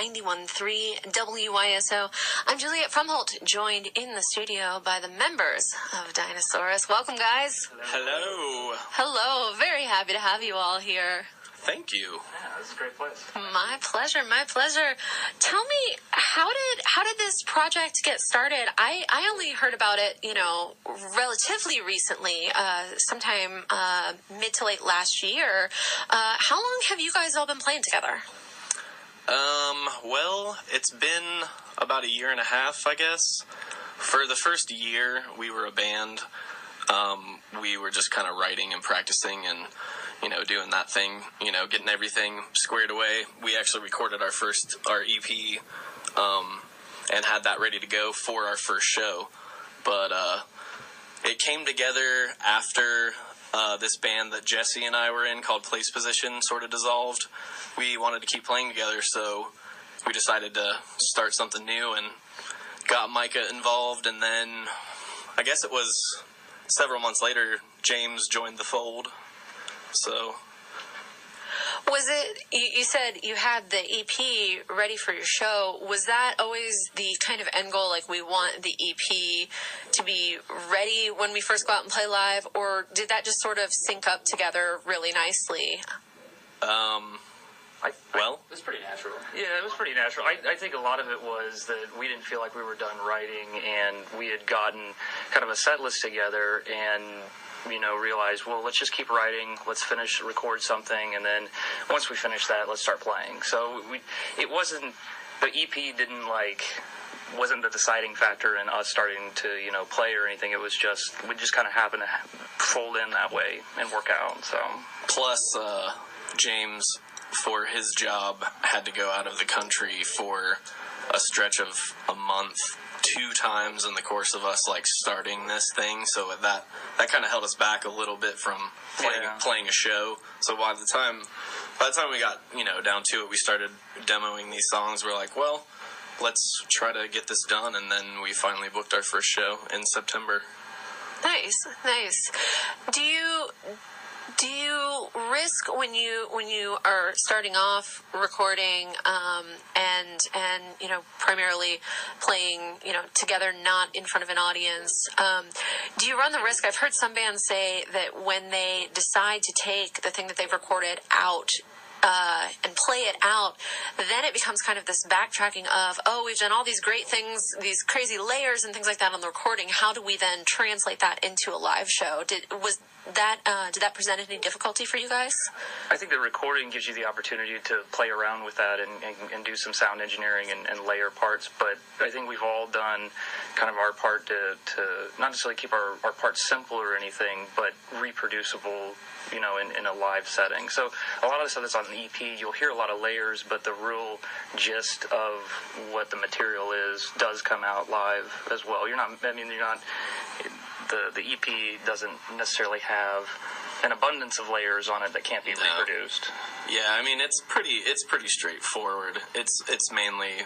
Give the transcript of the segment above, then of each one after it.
Pt.2A-91.3 WYSO. I'm Juliet Frumholt, joined in the studio by the members of Dinosaurus. Welcome, guys. Hello. Hello. Very happy to have you all here. Thank you. Yeah, this is a great place. My pleasure, my pleasure. Tell me, how did this project get started? I only heard about it, relatively recently, sometime mid to late last year. How long have you guys all been playing together? Well, it's been about a year and a half, I guess. For the first year, we were a band. We were just kind of writing and practicing and doing that thing, getting everything squared away. We actually recorded our EP, and had that ready to go for our first show. But, it came together after, this band that Jesse and I were in called Place Position sort of dissolved. We wanted to keep playing together, so we decided to start something new and got Micah involved, and then I guess it was several months later, James joined the fold. So, was it, you said you had the EP ready for your show. Was that always the kind of end goal, like we want the EP to be ready when we first go out and play live, or did that just sort of sync up together really nicely? It was pretty natural. Yeah, it was pretty natural. I think a lot of it was that we didn't feel like we were done writing, and we had gotten kind of a set list together and realized, well, let's just keep writing, let's record something, and then once we finish that, let's start playing. So the EP wasn't the deciding factor in us starting to, play or anything. It was just, we just kind of happened to fold in that way and work out, so. Plus, James, for his job, had to go out of the country for a stretch of a month 2 times in the course of us starting this thing, so that kind of held us back a little bit from playing a show. So by the time we got down to it, we started demoing these songs. We're like, well, let's try to get this done, and then we finally booked our first show in September. Nice. Do you risk when you are starting off recording and primarily playing together, not in front of an audience? Do you run the risk? I've heard some bands say that when they decide to take the thing that they've recorded out and play it out, then it becomes kind of this backtracking of, we've done all these great things, these crazy layers and things like that on the recording. How do we then translate that into a live show? Did that present any difficulty for you guys? I think the recording gives you the opportunity to play around with that and do some sound engineering and layer parts, but I think we've all done kind of our part to not necessarily keep our parts simple or anything, but reproducible, in a live setting. So a lot of the stuff that's on the EP, you'll hear a lot of layers, but the real gist of what the material does come out live as well. The EP doesn't necessarily have an abundance of layers on it that can't be reproduced. Yeah, it's pretty straightforward. It's mainly,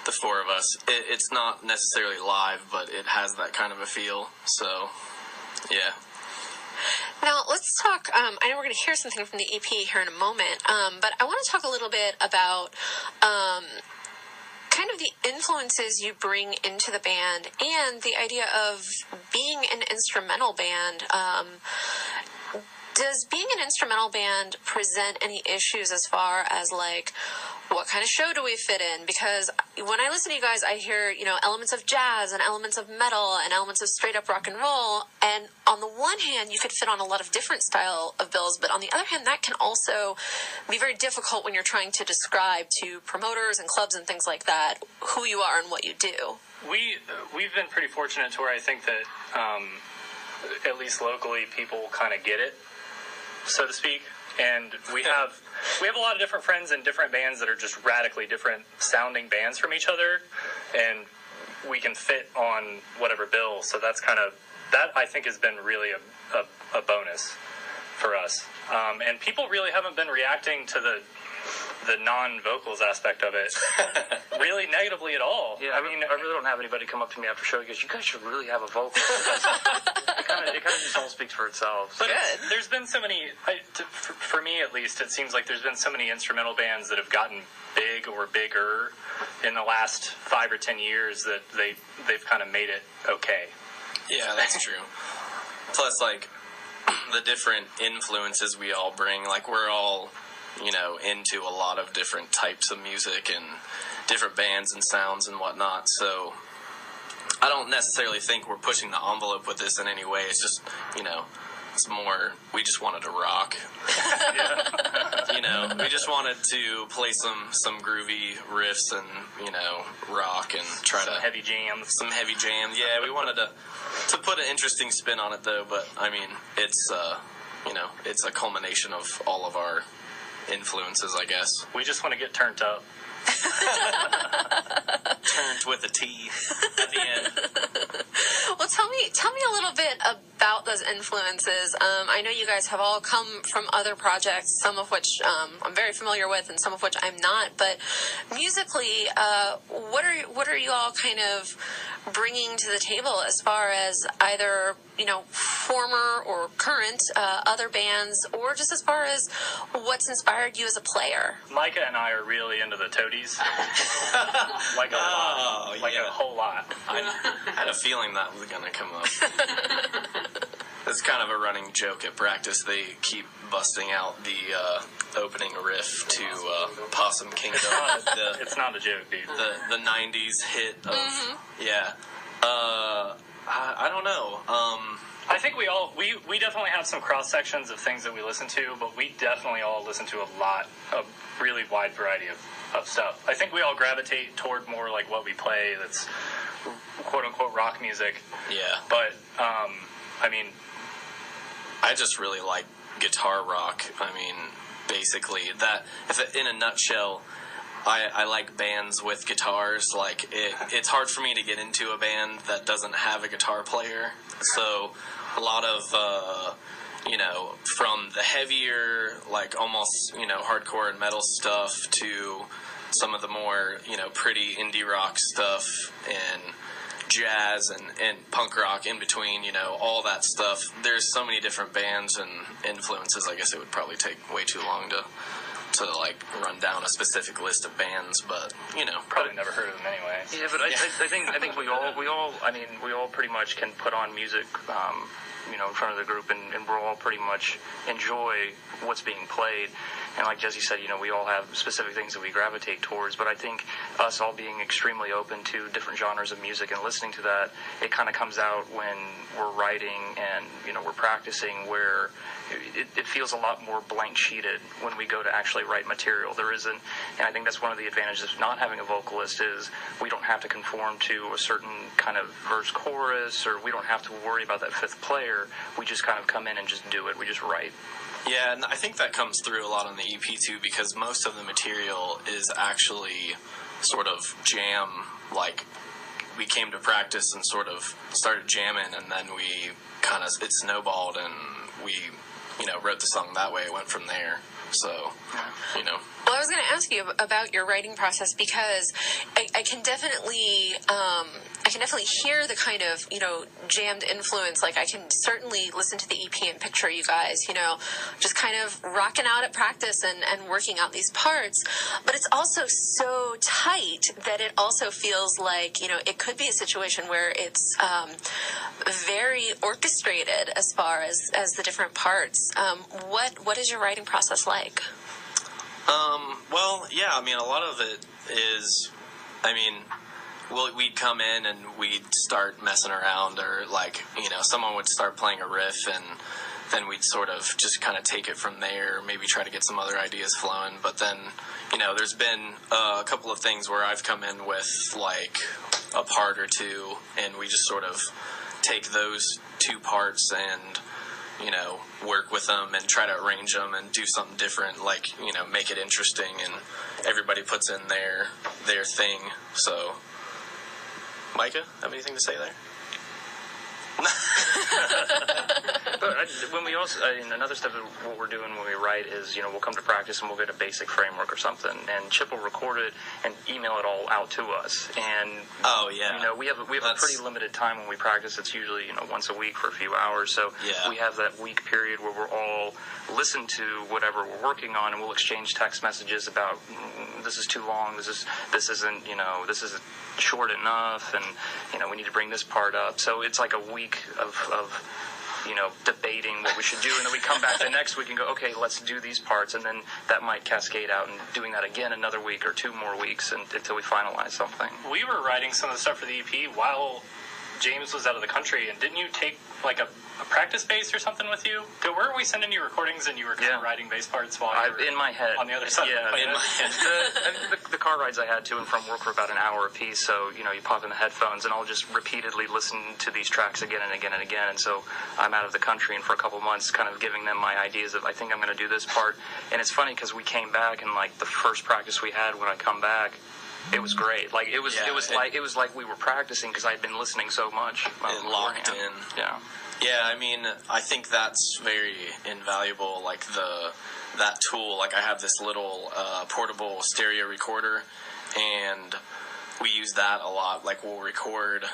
the 4 of us. It's not necessarily live, but it has that kind of a feel. So, yeah. Now, let's talk, I know we're going to hear something from the EP here in a moment, but I want to talk a little bit about kind of the influences you bring into the band and the idea of being an instrumental band. Does being an instrumental band present any issues as far as what kind of show do we fit in? Because when I listen to you guys, I hear, elements of jazz and elements of metal and elements of straight up rock and roll. And on the one hand, you could fit on a lot of different style of bills, but on the other hand, that can also be very difficult when you're trying to describe to promoters and clubs and things like that who you are and what you do. We've been pretty fortunate to where I think that, at least locally, people kind of get it, so to speak. And we have a lot of different friends in different bands that are just radically different sounding bands from each other, and we can fit on whatever bill. So that I think has been really a bonus for us. And people really haven't been reacting to the non-vocals aspect of it really negatively at all. Yeah, I really don't have anybody come up to me after show and goes, you guys should really have a vocal. It kind of just all speaks for itself. But there's been so many, for me at least, it seems like there's been so many instrumental bands that have gotten big big or bigger in the last 5 or 10 years that they've kind of made it okay. Yeah, that's true. Plus, like, the different influences we all bring, like, we're all, into a lot of different types of music and different bands and sounds and whatnot, so I don't necessarily think we're pushing the envelope with this in any way. It's just, it's more, we just wanted to rock. We just wanted to play some groovy riffs and, rock and try some heavy jams. Some heavy jams. Yeah, we wanted to put an interesting spin on it, though, but, I mean, it's, it's a culmination of all of our influences, I guess. We just want to get turned up. Turned with a T at the end. Well, tell me a little bit about those influences. I know you guys have all come from other projects, some of which I'm very familiar with, and some of which I'm not. But musically, what are you all kind of bringing to the table as far as either former or current other bands, or just as far as what's inspired you as a player? Micah and I are really into the Toadies. Like a lot. Like a whole lot. I had a feeling that was going to come up. It's kind of a running joke at practice. They keep busting out the opening riff to Possum Kingdom. It's not a joke, dude. The 90s hit of, yeah. I don't know. I think we definitely have some cross sections of things that we listen to, but we definitely all listen to a really wide variety of stuff. I think we all gravitate toward more like what we play that's quote unquote rock music. Yeah. But I mean, I just really like guitar rock. I mean, basically that. In a nutshell, I like bands with guitars. Like it's hard for me to get into a band that doesn't have a guitar player. So a lot of from the heavier, like almost hardcore and metal stuff to some of the more pretty indie rock stuff and jazz and punk rock in between, all that stuff. There's so many different bands and influences. I guess it would probably take way too long to like run down a specific list of bands, but probably never heard of them anyway. Yeah, but I think we all pretty much can put on music in front of the group, and we'll all pretty much enjoy what's being played. And like Jesse said, we all have specific things that we gravitate towards, but I think us all being extremely open to different genres of music and listening to that, it kind of comes out when we're writing and, we're practicing, where it feels a lot more blank sheeted when we go to actually write material. There isn't, and I think that's one of the advantages of not having a vocalist, is we don't have to conform to a certain kind of verse chorus, or we don't have to worry about that fifth player. We just kind of come in and just do it. We just write. Yeah, and I think that comes through a lot on the EP too, because most of the material is actually sort of jam. Like, we came to practice and sort of started jamming, and then it snowballed, and we wrote the song that way. It went from there. So, Well, I was going to ask you about your writing process, because I can definitely hear the kind of, jammed influence. Like, I can certainly listen to the EP and picture you guys, just kind of rocking out at practice and working out these parts. But it's also so tight that it also feels like, it could be a situation where it's very orchestrated as far as the different parts. What is your writing process like? Well, yeah, a lot of it is, we'd come in and we'd start messing around, or someone would start playing a riff, and then we'd sort of just kind of take it from there, maybe try to get some other ideas flowing. But then, there's been a couple of things where I've come in with like a part or two, and we just sort of take those two parts and work with them and try to arrange them and do something different, like, make it interesting, and everybody puts in their thing. So, Micah, have anything to say there? But when we also, another step of what we're doing when we write is, we'll come to practice and we'll get a basic framework or something, and Chip will record it and email it all out to us. And we have a pretty limited time when we practice. It's usually once a week for a few hours. So we have that week period where we're all listen to whatever we're working on, and we'll exchange text messages about this is too long, this isn't short enough, and we need to bring this part up. So it's like a week of debating what we should do, and then we come back the next week and go, okay, let's do these parts, and then that might cascade out and doing that again another week or 2 more weeks until we finalize something. We were writing some of the stuff for the EP while James was out of the country, and didn't you take like a practice bass or something with you? Weren't we sending you recordings and you were kind of writing bass parts while you were in my head on the other side? Yeah, in my head. The car rides I had to and from work were about an hour apiece, so you pop in the headphones and I'll just repeatedly listen to these tracks again and again and again. And so I'm out of the country, and for a couple months kind of giving them my ideas of I think I'm going to do this part. And it's funny because we came back, and like the first practice we had when I come back, it was great. Like it was like we were practicing because I'd been listening so much. It locked in. Yeah. Yeah, I mean, I think that's very invaluable. Like that tool. Like I have this little portable stereo recorder, and we use that a lot. Like we'll record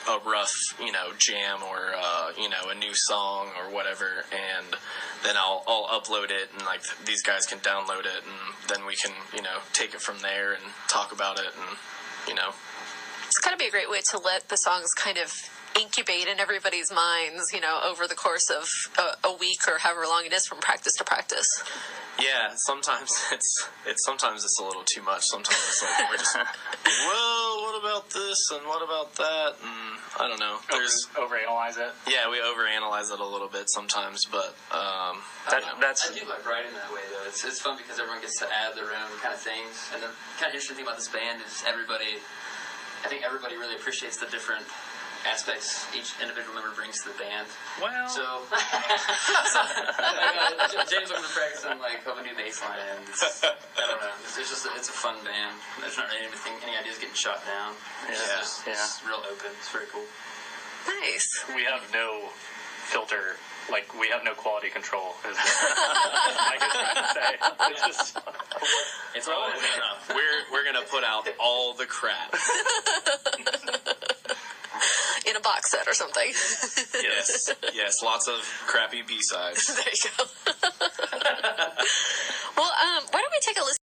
a rough, jam or a new song or whatever, and then I'll upload it, and like these guys can download it, and then we can take it from there and talk about it, and It's got to be a great way to let the songs kind of incubate in everybody's minds, over the course of a week or however long it is from practice to practice. Yeah, sometimes it's a little too much. Sometimes it's like we're just, well, what about this and what about that, and I don't know. Overanalyze it. Yeah, we overanalyze it a little bit sometimes, but I do like writing that way though. It's fun because everyone gets to add their own kind of things, and the kind of interesting thing about this band is I think everybody really appreciates the different aspects each individual member brings to the band. Well, so James looking to practice on like of a new bass line, and I don't know. It's a fun band. There's not really any ideas getting shot down. It's real open. It's very cool. Nice. We have no filter. Like, we have no quality control, is what I guess I should say. It's all enough. We're gonna put out all the crap. In a box set or something. Yes, lots of crappy B-sides. There you go. Well, why don't we take a listen